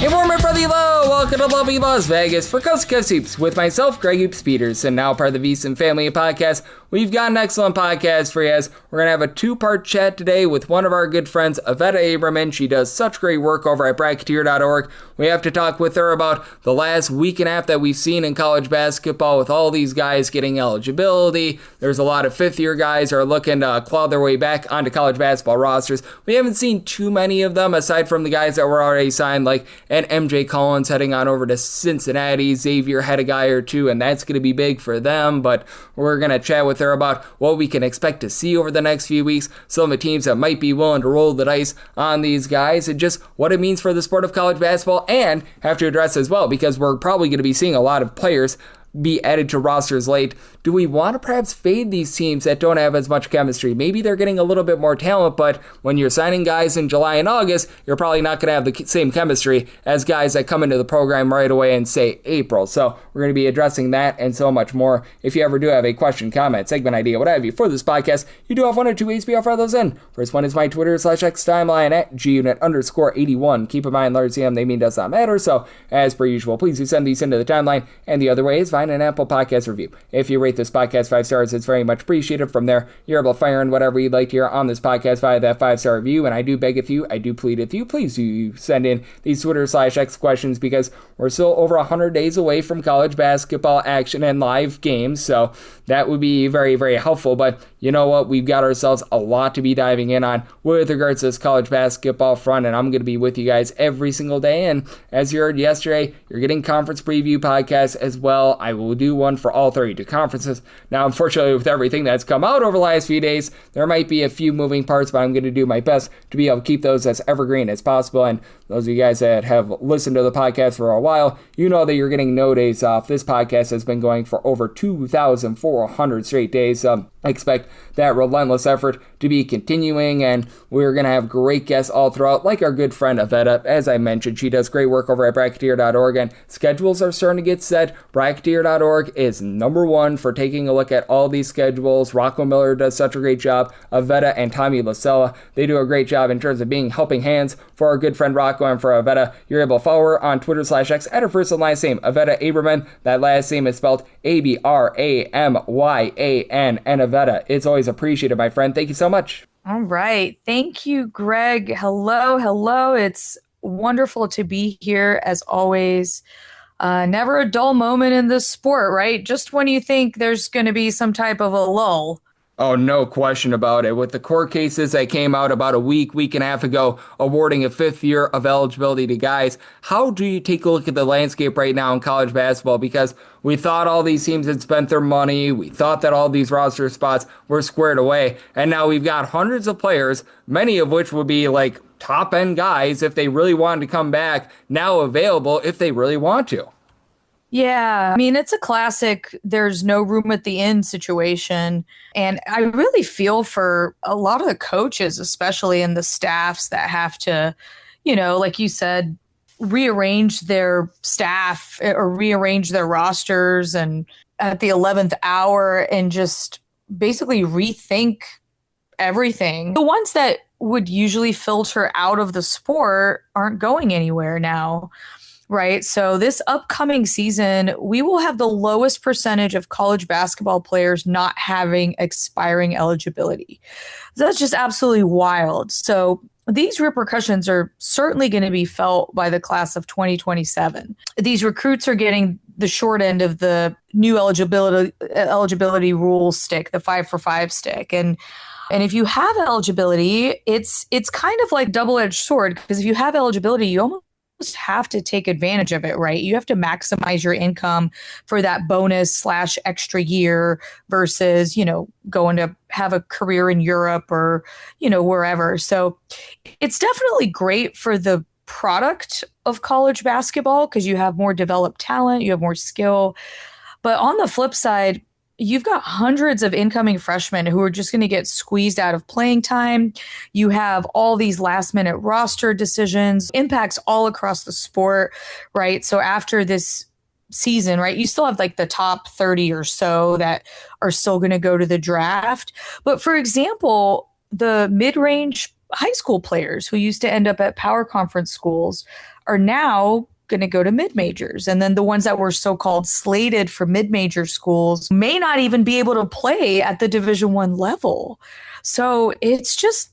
Hey, warm and friendly hello! Welcome to lovely Las Vegas for Coast to Coast Hoops with myself, Greg Hoops Peters, and now part of the VSiN Family Podcast. We've got an excellent podcast for you as we're going to have a two-part chat today with one of our good friends, Ivetta Abramyan. She does such great work over at Bracketeer.org. We have to talk with her about the last week and a half that we've seen in college basketball with all these guys getting eligibility. There's a lot of fifth-year guys who are looking to claw their way back onto college basketball rosters. We haven't seen too many of them aside from the guys that were already signed, like and MJ Collins heading on over to Cincinnati. Xavier had a guy or two, and that's going to be big for them, but we're going to chat with her about what we can expect to see over the next few weeks, some of the teams that might be willing to roll the dice on these guys, and just what it means for the sport of college basketball, and have to address as well, because we're probably going to be seeing a lot of players be added to rosters late. Do we want to perhaps fade these teams that don't have as much chemistry? Maybe they're getting a little bit more talent, but when you're signing guys in July and August, you're probably not going to have the same chemistry as guys that come into the program right away in, say, April. So we're going to be addressing that and so much more. If you ever do have a question, comment, segment idea, what have you for this podcast, you do have one or two ways we offer those in. First one is my Twitter/X timeline at gunit_81. Keep in mind, large CM, they mean does not matter. So as per usual, please do send these into the timeline. And the other way is find an Apple Podcast review. If you rate this podcast 5 stars, it's very much appreciated. From there, you're able to fire in whatever you'd like to hear on this podcast via that 5-star review. And I do beg I do plead with you, please do send in these Twitter/X questions, because we're still over 100 days away from college basketball action and live games. So that would be very, very helpful. But you know what? We've got ourselves a lot to be diving in on with regards to this college basketball front, and I'm going to be with you guys every single day. And as you heard yesterday, you're getting conference preview podcasts as well. I will do one for all 32 conferences. Now, unfortunately, with everything that's come out over the last few days, there might be a few moving parts, but I'm going to do my best to be able to keep those as evergreen as possible. And those of you guys that have listened to the podcast for a while, you know that you're getting no days off. This podcast has been going for over 2,400 straight days. I expect that relentless effort to be continuing, and we're going to have great guests all throughout, like our good friend Ivetta. As I mentioned, she does great work over at Bracketeer.org, and schedules are starting to get set. Bracketeer.org is number one for taking a look at all these schedules. Rocco Miller does such a great job. Ivetta and Tommy Lasella, they do a great job in terms of being helping hands for our good friend Rocco, and for Ivetta, you're able to follow her on Twitter/X at her first and last name, Ivetta Abramyan. That last name is spelled Abramyan, and Ivetta, it's always appreciated, my friend. Thank you so much. All right. Thank you, Greg. Hello. It's wonderful to be here as always. Never a dull moment in this sport, right? Just when you think there's going to be some type of a lull. Oh, no question about it. With the court cases that came out about a week and a half ago, awarding a fifth year of eligibility to guys, how do you take a look at the landscape right now in college basketball? Because we thought all these teams had spent their money. We thought that all these roster spots were squared away. And now we've got hundreds of players, many of which would be like top-end guys if they really wanted to come back, now available if they really want to. Yeah, I mean, it's a classic there's no room at the inn situation. And I really feel for a lot of the coaches, especially in the staffs that have to, like you said, rearrange their staff or rearrange their rosters and at the 11th hour and just basically rethink everything. The ones that would usually filter out of the sport aren't going anywhere now. Right. So this upcoming season, we will have the lowest percentage of college basketball players not having expiring eligibility. That's just absolutely wild. So these repercussions are certainly going to be felt by the class of 2027. These recruits are getting the short end of the new eligibility rule stick, the 5-for-5 stick. And if you have eligibility, it's kind of like double-edged sword, because if you have eligibility, you almost have to take advantage of it, right? You have to maximize your income for that bonus/extra year versus, going to have a career in Europe or, wherever. So it's definitely great for the product of college basketball because you have more developed talent, you have more skill. But on the flip side, you've got hundreds of incoming freshmen who are just going to get squeezed out of playing time. You have all these last minute roster decisions, impacts all across the sport, right? So after this season, right, you still have like the top 30 or so that are still going to go to the draft. But for example, the mid-range high school players who used to end up at power conference schools are now going to go to mid-majors. And then the ones that were so-called slated for mid-major schools may not even be able to play at the Division I level. So it's just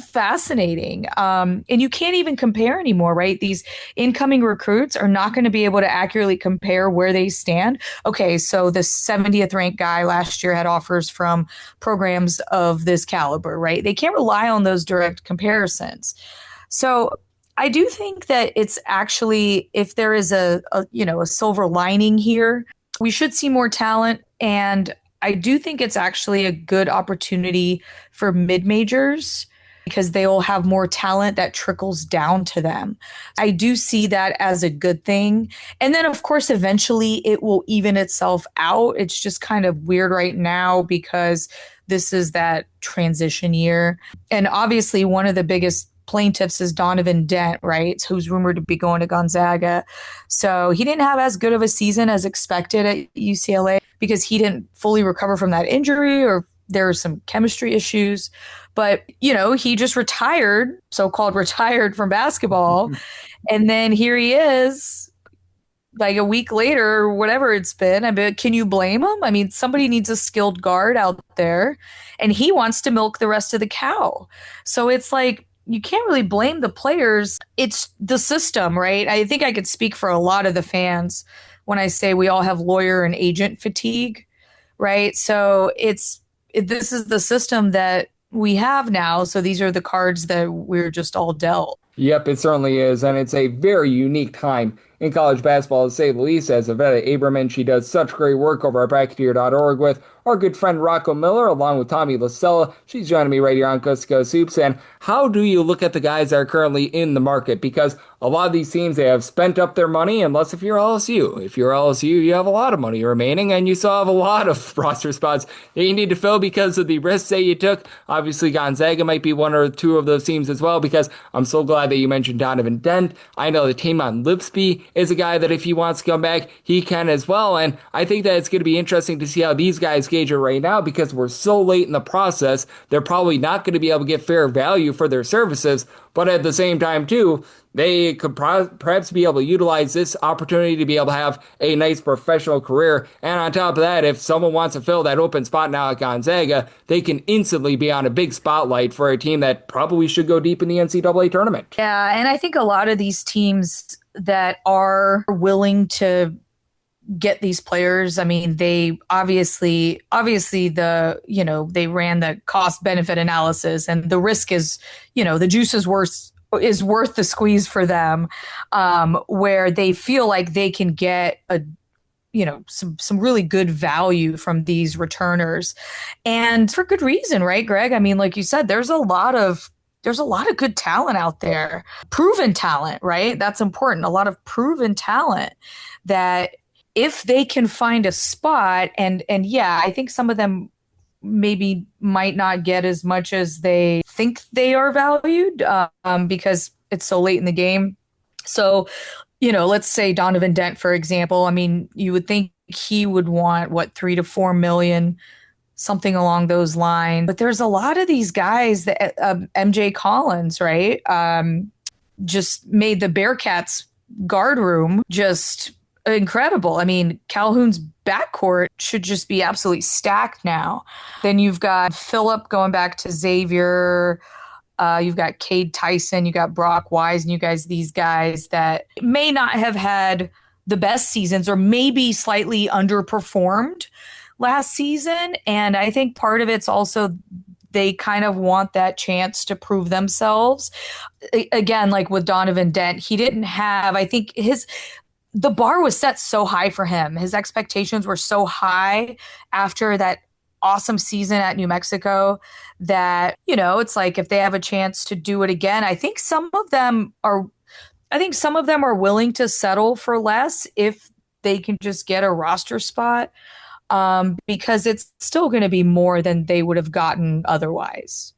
fascinating. And you can't even compare anymore, right? These incoming recruits are not going to be able to accurately compare where they stand. Okay, so the 70th ranked guy last year had offers from programs of this caliber, right? They can't rely on those direct comparisons. So I do think that it's actually, if there is a silver lining here, we should see more talent. And I do think it's actually a good opportunity for mid-majors because they will have more talent that trickles down to them. I do see that as a good thing. And then, of course, eventually it will even itself out. It's just kind of weird right now because this is that transition year. And obviously, one of the biggest plaintiffs is Donovan Dent, right? Who's rumored to be going to Gonzaga. So he didn't have as good of a season as expected at UCLA because he didn't fully recover from that injury or there were some chemistry issues. But, he just retired, so-called retired from basketball. And then here he is like a week later or whatever it's been. I mean, can you blame him? I mean, somebody needs a skilled guard out there and he wants to milk the rest of the cow. So it's like, you can't really blame the players. It's the system, right? I think I could speak for a lot of the fans when I say we all have lawyer and agent fatigue, right? So this is the system that we have now. So these are the cards that we're just all dealt. Yep, it certainly is, and it's a very unique time in college basketball, to say the least, as Ivetta Abramyan, she does such great work over at Bracketeer.org with our good friend Rocco Miller, along with Tommy Lasella. She's joining me right here on Coast to Coast Hoops. And how do you look at the guys that are currently in the market? Because a lot of these teams, they have spent up their money, unless if you're LSU. If you're LSU, you have a lot of money remaining, and you still have a lot of roster spots that you need to fill because of the risks that you took. Obviously, Gonzaga might be one or two of those teams as well, because I'm so glad that you mentioned Donovan Dent. I know that Taymon Lipsby is a guy that if he wants to come back, he can as well. And I think that it's going to be interesting to see how these guys gauge it right now because we're so late in the process. They're probably not going to be able to get fair value for their services. But at the same time, too, they could perhaps be able to utilize this opportunity to be able to have a nice professional career. And on top of that, if someone wants to fill that open spot now at Gonzaga, they can instantly be on a big spotlight for a team that probably should go deep in the NCAA tournament. Yeah, and I think a lot of these teams that are willing to get these players, I mean, they obviously they ran the cost benefit analysis and the risk is, the juice is worth the squeeze for them, where they feel like they can get some really good value from these returners, and for good reason, right, Greg? I mean, like you said, there's a lot of good talent out there, proven talent, right? That's important. A lot of proven talent that if they can find a spot, and yeah, I think some of them maybe might not get as much as they think they are valued because it's so late in the game. So, let's say Donovan Dent, for example. I mean, you would think he would want, what, 3 to 4 million, something along those lines. But there's a lot of these guys that MJ Collins, right, just made the Bearcats guard room just incredible. I mean, Calhoun's backcourt should just be absolutely stacked now. Then you've got Phillip going back to Xavier. You've got Cade Tyson. You got Brock Wise, and these guys that may not have had the best seasons or maybe slightly underperformed last season. And I think part of it's also they kind of want that chance to prove themselves. Again, like with Donovan Dent, he didn't have, I think the bar was set so high for him. His expectations were so high after that awesome season at New Mexico that, it's like if they have a chance to do it again, I think some of them are willing to settle for less if they can just get a roster spot, because it's still going to be more than they would have gotten otherwise.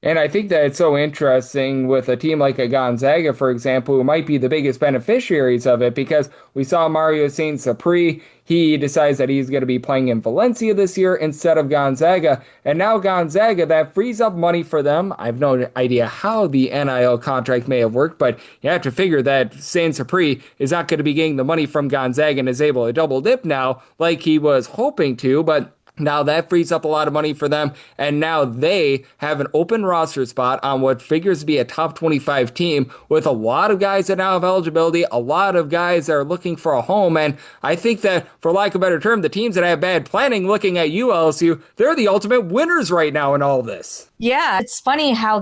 And I think that it's so interesting with a team like a Gonzaga, for example, who might be the biggest beneficiaries of it, because we saw Mario Saint-Sapri. He decides that he's going to be playing in Valencia this year instead of Gonzaga. And now Gonzaga, that frees up money for them. I have no idea how the NIL contract may have worked, but you have to figure that Saint-Sapri is not going to be getting the money from Gonzaga and is able to double dip now like he was hoping to. But now that frees up a lot of money for them, and now they have an open roster spot on what figures to be a top 25 team with a lot of guys that now have eligibility, a lot of guys that are looking for a home, and I think that, for lack of a better term, the teams that have bad planning, looking at you, LSU, they're the ultimate winners right now in all this. Yeah, it's funny how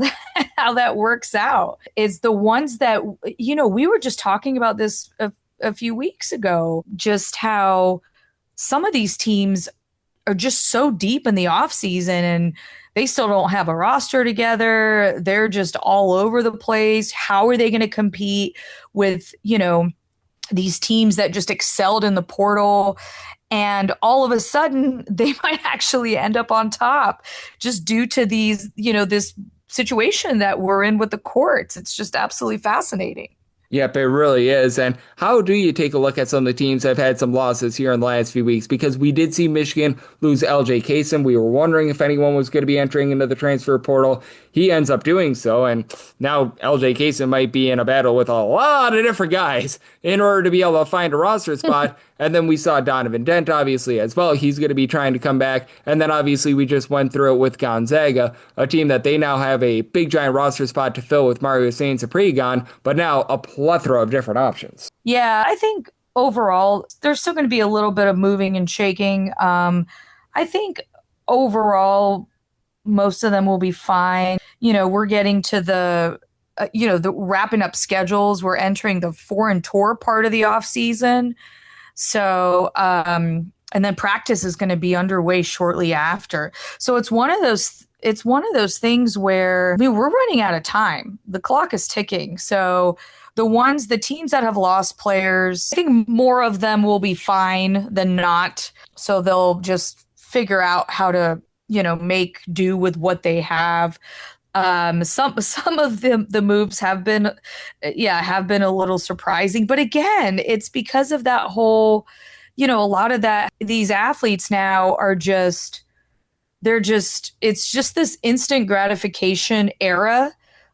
that works out. It's the ones that, we were just talking about this a few weeks ago, just how some of these teams are just so deep in the offseason and they still don't have a roster together. They're just all over the place. How are they going to compete with, these teams that just excelled in the portal? And all of a sudden, they might actually end up on top just due to these, this situation that we're in with the courts. It's just absolutely fascinating. Yep, it really is. And how do you take a look at some of the teams that have had some losses here in the last few weeks? Because we did see Michigan lose L.J. Kaysen. We were wondering if anyone was going to be entering into the transfer portal. He ends up doing so, and now L.J. Kaysen might be in a battle with a lot of different guys in order to be able to find a roster spot. And then we saw Donovan Dent, obviously, as well. He's going to be trying to come back. And then, obviously, we just went through it with Gonzaga, a team that they now have a big, giant roster spot to fill with Mario Saint-Sapri gone, but now a plethora of different options. Yeah, I think overall, there's still going to be a little bit of moving and shaking. I think overall, most of them will be fine. We're getting to the wrapping up schedules. We're entering the foreign tour part of the off season. So, and then practice is going to be underway shortly after. So it's one of those things where, we're running out of time. The clock is ticking. So the teams that have lost players, I think more of them will be fine than not. So they'll just figure out how to, make do with what they have. Some of the moves have been a little surprising, but again, it's because of that whole, a lot of that, these athletes now are it's just this instant gratification era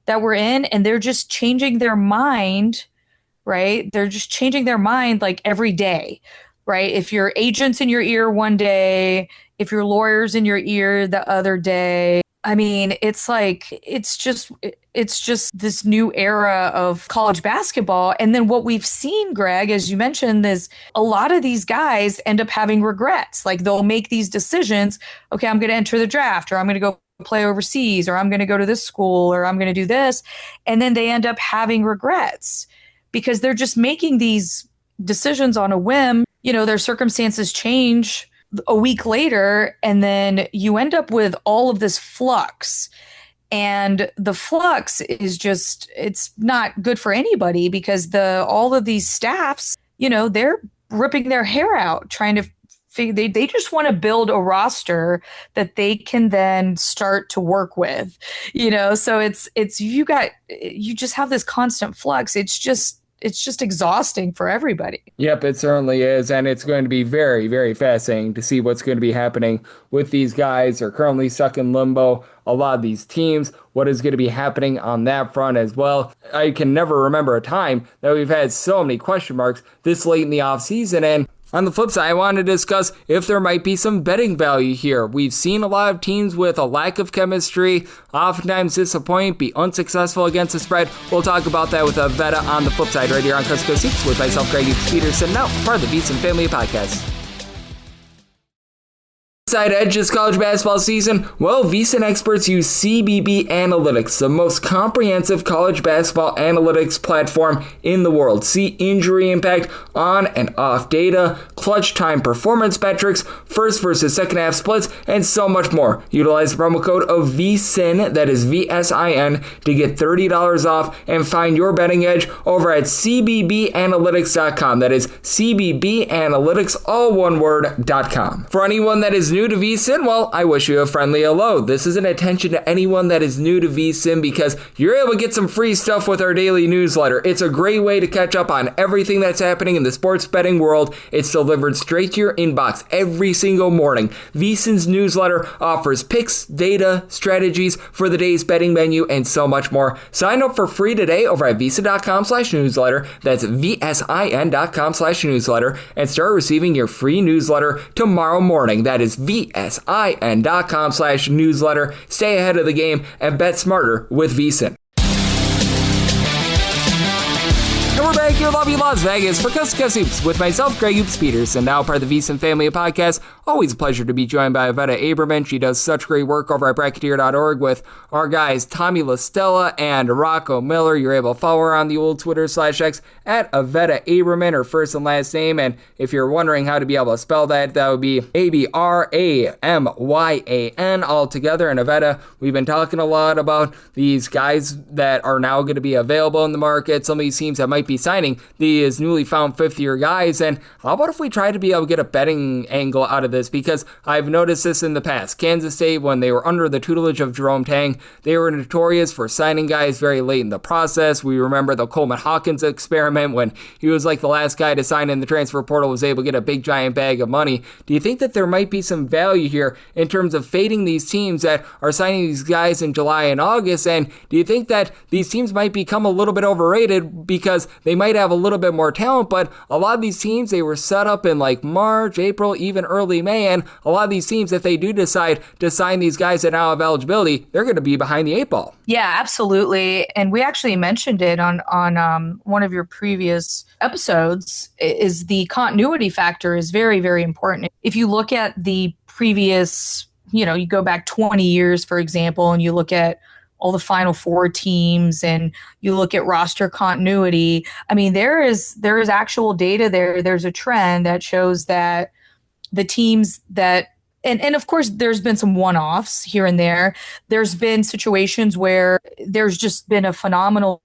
that we're in, and they're just changing their mind, right? They're just changing their mind like every day, right? If your agent's in your ear one day, if your lawyer's in your ear the other day, I mean, it's just this new era of college basketball. And then what we've seen, Greg, as you mentioned, is a lot of these guys end up having regrets. Like they'll make these decisions. Okay, I'm going to enter the draft, or I'm going to go play overseas, or I'm going to go to this school, or I'm going to do this. And then they end up having regrets because they're just making these decisions on a whim. Their circumstances change a week later, and then you end up with all of this flux. And the flux is it's not good for anybody because all of these staffs, they're ripping their hair out trying to figure, they just want to build a roster that they can then start to work with, so you just have this constant flux. It's just exhausting for everybody. Yep, it certainly is. And it's going to be very, very fascinating to see what's going to be happening with these guys. They're currently stuck in limbo. A lot of these teams, what is going to be happening on that front as well. I can never remember a time that we've had so many question marks this late in the offseason. And on the flip side, I want to discuss if there might be some betting value here. We've seen a lot of teams with a lack of chemistry oftentimes disappoint, be unsuccessful against the spread. We'll talk about that with Ivetta on the flip side right here on Coast to Coast Hoops with myself, Greg Peterson, now part of the VSiN Family Podcast. Side edge this college basketball season? Well, VSiN experts use CBB Analytics, the most comprehensive college basketball analytics platform in the world. See injury impact, on and off data, clutch time performance metrics, first versus second half splits, and so much more. Utilize the promo code of VSiN, that is VSIN, to get $30 off and find your betting edge over at cbbanalytics.com. That is CBBanalytics, all one word, .com. For anyone that is new new to VSiN, well, I wish you a friendly hello. This is an attention to anyone that is new to VSiN because you're able to get some free stuff with our daily newsletter. It's a great way to catch up on everything that's happening in the sports betting world. It's delivered straight to your inbox every single morning. VSiN's newsletter offers picks, data, strategies for the day's betting menu, and so much more. Sign up for free today over at vsin.com/newsletter. That's vsin.com/newsletter, and start receiving your free newsletter tomorrow morning. That is vsin.com/newsletter. Stay ahead of the game and bet smarter with VSiN. And we're back here in lovely Las Vegas for Coast to Coast Hoops with myself, Greg Hoops Peters, and now part of the VSiN family podcast. Always a pleasure to be joined by Ivetta Abramyan. She does such great work over at Bracketeer.org with our guys Tommy LaStella and Rocco Miller. You're able to follow her on the old Twitter /X at Ivetta Abramyan, her first and last name. And if you're wondering how to be able to spell that, that would be Abramyan all together. And Ivetta, we've been talking a lot about these guys that are now going to be available in the market. Some of these teams that might be signing these newly found fifth-year guys. And how about if we try to be able to get a betting angle out of this? Because I've noticed this in the past. Kansas State, when they were under the tutelage of Jerome Tang, they were notorious for signing guys very late in the process. We remember the Coleman Hawkins experiment when he was like the last guy to sign in the transfer portal, was able to get a big giant bag of money. Do you think that there might be some value here in terms of fading these teams that are signing these guys in July and August? And do you think that these teams might become a little bit overrated because they might have a little bit more talent, but a lot of these teams, they were set up in like March, April, even early May, and a lot of these teams, if they do decide to sign these guys that now have eligibility, they're going to be behind the eight ball. Yeah, absolutely. And we actually mentioned it on one of your previous episodes, is the continuity factor is very, very important. If you look at the previous, you go back 20 years, for example, and you look at all the Final Four teams and you look at roster continuity, I mean, there is actual data there. There's a trend that shows that the teams that, and of course, there's been some one-offs here and there. There's been situations where there's just been a phenomenal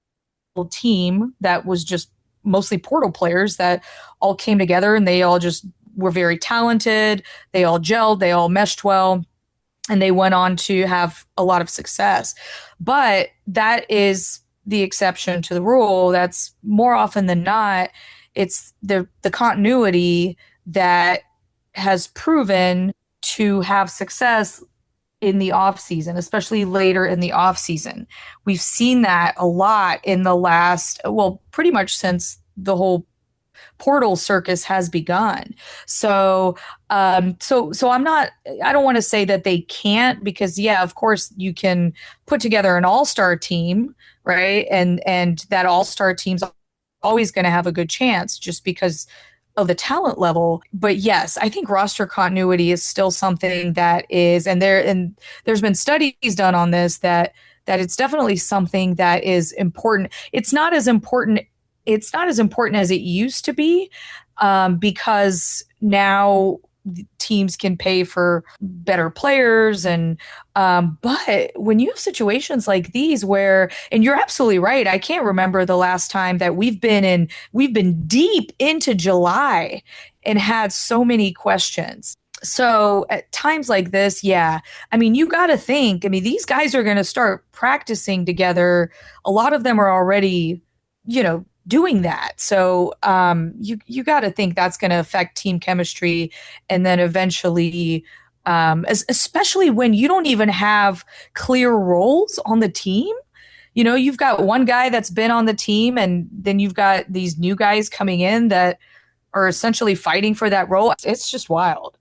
team that was just mostly portal players that all came together and they all just were very talented. They all gelled, they all meshed well, and they went on to have a lot of success. But that is the exception to the rule. That's more often than not, it's the continuity that has proven to have success in the off season, especially later in the off season. We've seen that a lot in the last, pretty much since the whole portal circus has begun. So I don't want to say that they can't, because of course you can put together an all-star team, right? And that all-star team's always going to have a good chance just because of the talent level. But yes, I think roster continuity is still something that is, and there's been studies done on this that it's definitely something that is important. It's not as important as it used to be, because now teams can pay for better players. And but when you have situations like these where, and you're absolutely right, I can't remember the last time that we've been deep into July and had so many questions. So at times like this, I mean, you got to think, I mean, these guys are going to start practicing together. A lot of them are already, doing that. So you got to think that's going to affect team chemistry. And then eventually, especially when you don't even have clear roles on the team, you've got one guy that's been on the team and then you've got these new guys coming in that are essentially fighting for that role. It's just wild.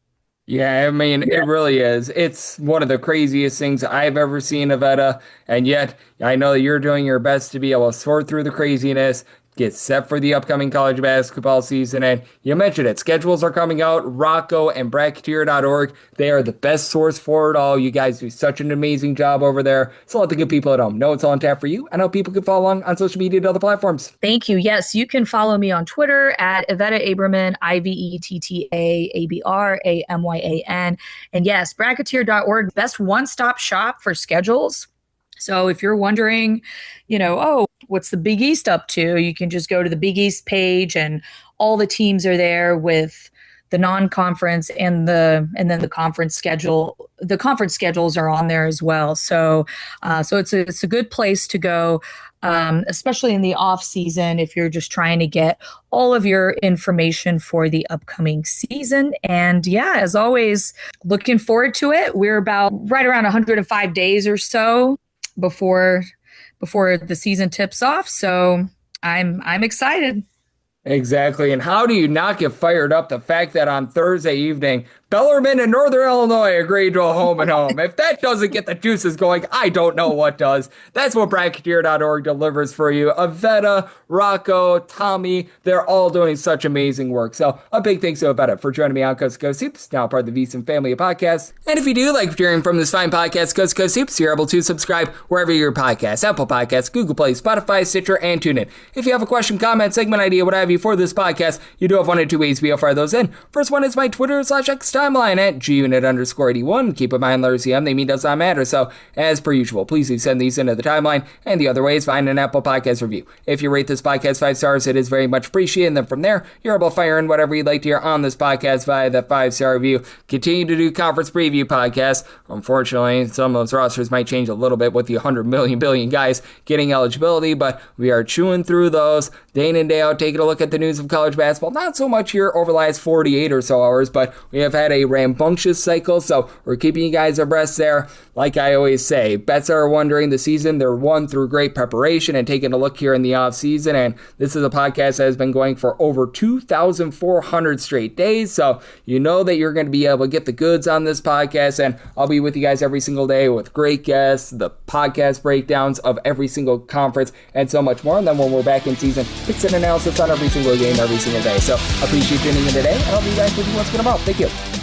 Yeah, I mean, It really is. It's one of the craziest things I've ever seen, Ivetta, and yet I know that you're doing your best to be able to sort through the craziness, get set for the upcoming college basketball season. And you mentioned it. Schedules are coming out. Rocco and Bracketeer.org. They are the best source for it all. You guys do such an amazing job over there. So let the good people at home know it's all on tap for you. I know people can follow along on social media and other platforms. Thank you. Yes, you can follow me on Twitter at Ivetta Abramyan, IvettaAbramyan. And yes, Bracketeer.org, best one-stop shop for schedules. So if you're wondering, what's the Big East up to? You can just go to the Big East page and all the teams are there with the non-conference and then the conference schedule. The conference schedules are on there as well. So it's a good place to go. Especially in the off season, if you're just trying to get all of your information for the upcoming season. And yeah, as always, looking forward to it. We're about right around 105 days or so before the season tips off. So I'm excited. Exactly. And how do you not get fired up the fact that on Thursday evening, Bellarmine and Northern Illinois agreed to a home and home? If that doesn't get the juices going, I don't know what does. That's what Bracketeer.org delivers for you. Ivetta, Rocco, Tommy, they're all doing such amazing work. So a big thanks to Ivetta for joining me on Coast to Coast Hoops, now part of the VSiN family of podcasts. And if you do like hearing from this fine podcast, Coast to Coast Hoops, you're able to subscribe wherever your podcasts, Apple Podcasts, Google Play, Spotify, Stitcher, and TuneIn. If you have a question, comment, segment idea, what have you for this podcast, you do have one or two ways to fire those in. First one is my Twitter/X timeline at gunit_81. Keep in mind, letters CM, they mean does not matter. So, as per usual, please do send these into the timeline. And the other way is find an Apple Podcast review. If you rate this podcast 5 stars, it is very much appreciated. And then from there, you're able to fire in whatever you'd like to hear on this podcast via that 5-star review. Continue to do conference preview podcasts. Unfortunately, some of those rosters might change a little bit with the 100 billion guys getting eligibility, but we are chewing through those day in and day out, taking a look at the news of college basketball. Not so much here over the last 48 or so hours, but we have had a rambunctious cycle, so we're keeping you guys abreast there. Like I always say, bets are won during the season. They're won through great preparation and taking a look here in the off season. And this is a podcast that has been going for over 2,400 straight days. So you know that you're going to be able to get the goods on this podcast. And I'll be with you guys every single day with great guests, the podcast breakdowns of every single conference, and so much more. And then when we're back in season, picks and analysis on every single game every single day. So I appreciate you tuning in today, and I'll be back with you once in a while. Thank you.